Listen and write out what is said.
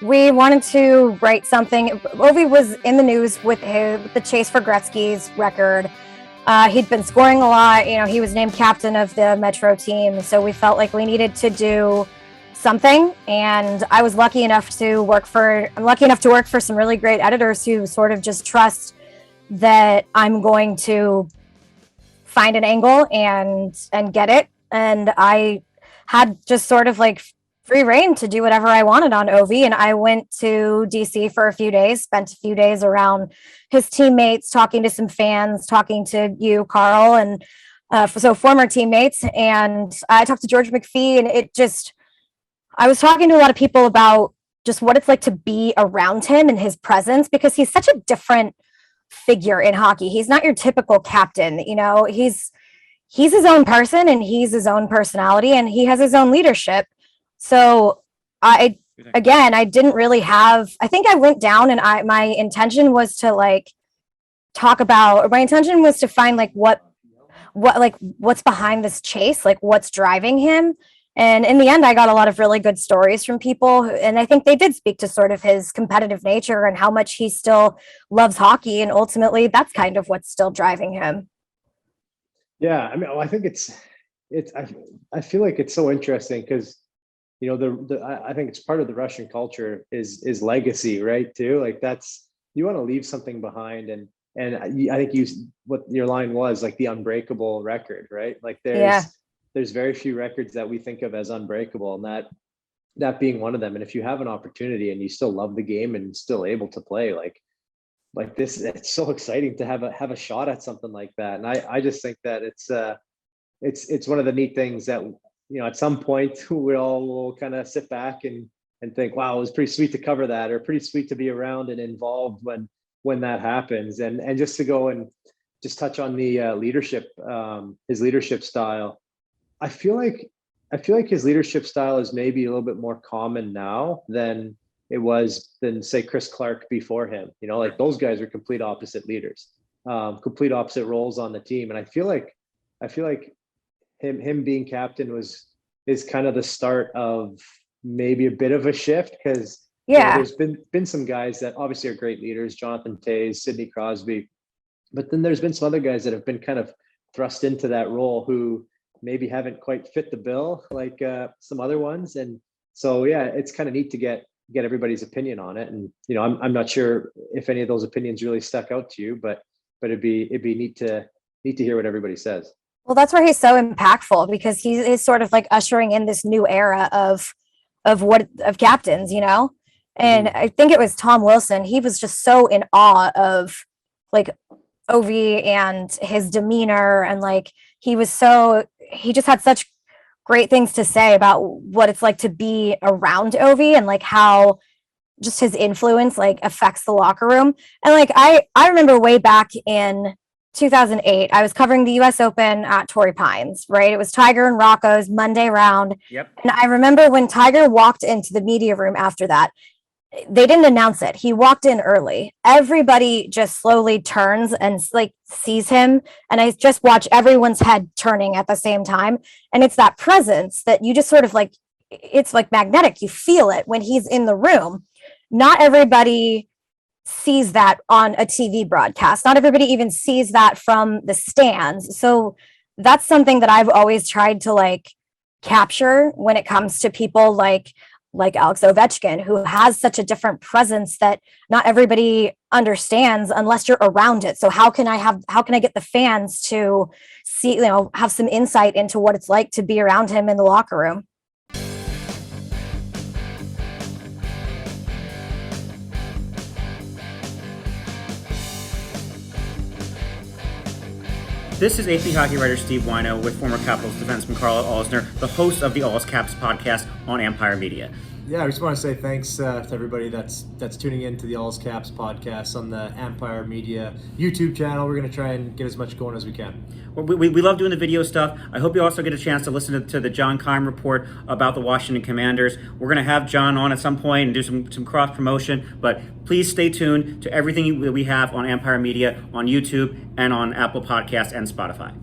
We wanted to write something. Ovi was in the news with the chase for Gretzky's record. He'd been scoring a lot. He was named captain of the Metro team. So we felt like we needed to do something. And I was lucky enough to work for some really great editors who sort of just trust that I'm going to find an angle and get it. And I had just sort of like free reign to do whatever I wanted on Ovi. And I went to DC for a few days, spent a few days around his teammates, talking to some fans, talking to you, Karl, and so former teammates. And I talked to George McPhee, and I was talking to a lot of people about just what it's like to be around him and his presence, because he's such a different figure in hockey. He's not your typical captain. He's his own person, and he's his own personality, and he has his own leadership. So I didn't really I think I went down, and my intention was to find like what's behind this chase, like what's driving him. And in the end, I got a lot of really good stories from people. And I think they did speak to sort of his competitive nature and how much he still loves hockey. And ultimately, that's kind of what's still driving him. Yeah. I mean, I think I feel like it's so interesting because, I think it's part of the Russian culture is legacy, right? Too. Like you want to leave something behind. And I think what your line was, like the unbreakable record, right? Like there's very few records that we think of as unbreakable, and that being one of them. And if you have an opportunity and you still love the game and still able to play like this, it's so exciting to have a shot at something like that. And I just think that it's one of the neat things that, at some point we all will kind of sit back and think, wow, it was pretty sweet to cover that, or pretty sweet to be around and involved when that happens. And just to go and just touch on the leadership, his leadership style. I feel like his leadership style is maybe a little bit more common now than say Chris Clark before him. Like those guys are complete opposite leaders, complete opposite roles on the team. And I feel like him being captain is kind of the start of maybe a bit of a shift, because there's been some guys that obviously are great leaders, Jonathan Toews, Sidney Crosby, but then there's been some other guys that have been kind of thrust into that role who maybe haven't quite fit the bill like some other ones. And so, it's kind of neat to get everybody's opinion on it. And, I'm not sure if any of those opinions really stuck out to you, but it'd be neat to hear what everybody says. Well, that's where he's so impactful, because he is sort of like ushering in this new era of captains, and I think it was Tom Wilson. He was just so in awe of like Ovi and his demeanor, and like he just had such great things to say about what it's like to be around Ovi, and like how just his influence like affects the locker room. And like I remember way back in 2008, I was covering the US Open at Torrey Pines, right? It was Tiger and Rocco's Monday round. Yep. And I remember when Tiger walked into the media room after that, they didn't announce it. He walked in early. Everybody just slowly turns and like sees him. And I just watch everyone's head turning at the same time. And it's that presence that you just sort of like, it's like magnetic. You feel it when he's in the room. Not everybody sees that on a TV broadcast. Not everybody even sees that from the stands. So that's something that I've always tried to like capture when it comes to people like Alex Ovechkin, who has such a different presence that not everybody understands unless you're around it. So how can I get the fans to see, have some insight into what it's like to be around him in the locker room? This is AP hockey writer Steve Wino with former Capitals defenseman Karl Alzner, the host of the Alz Caps podcast on Ampire Media. Yeah, I just want to say thanks to everybody that's tuning in to the Alz Caps podcast on the Ampire Media YouTube channel. We're going to try and get as much going as we can. Well, we love doing the video stuff. I hope you also get a chance to listen to the John Keim report about the Washington Commanders. We're going to have John on at some point and do some cross promotion, but please stay tuned to everything that we have on Ampire Media, on YouTube, and on Apple Podcasts and Spotify.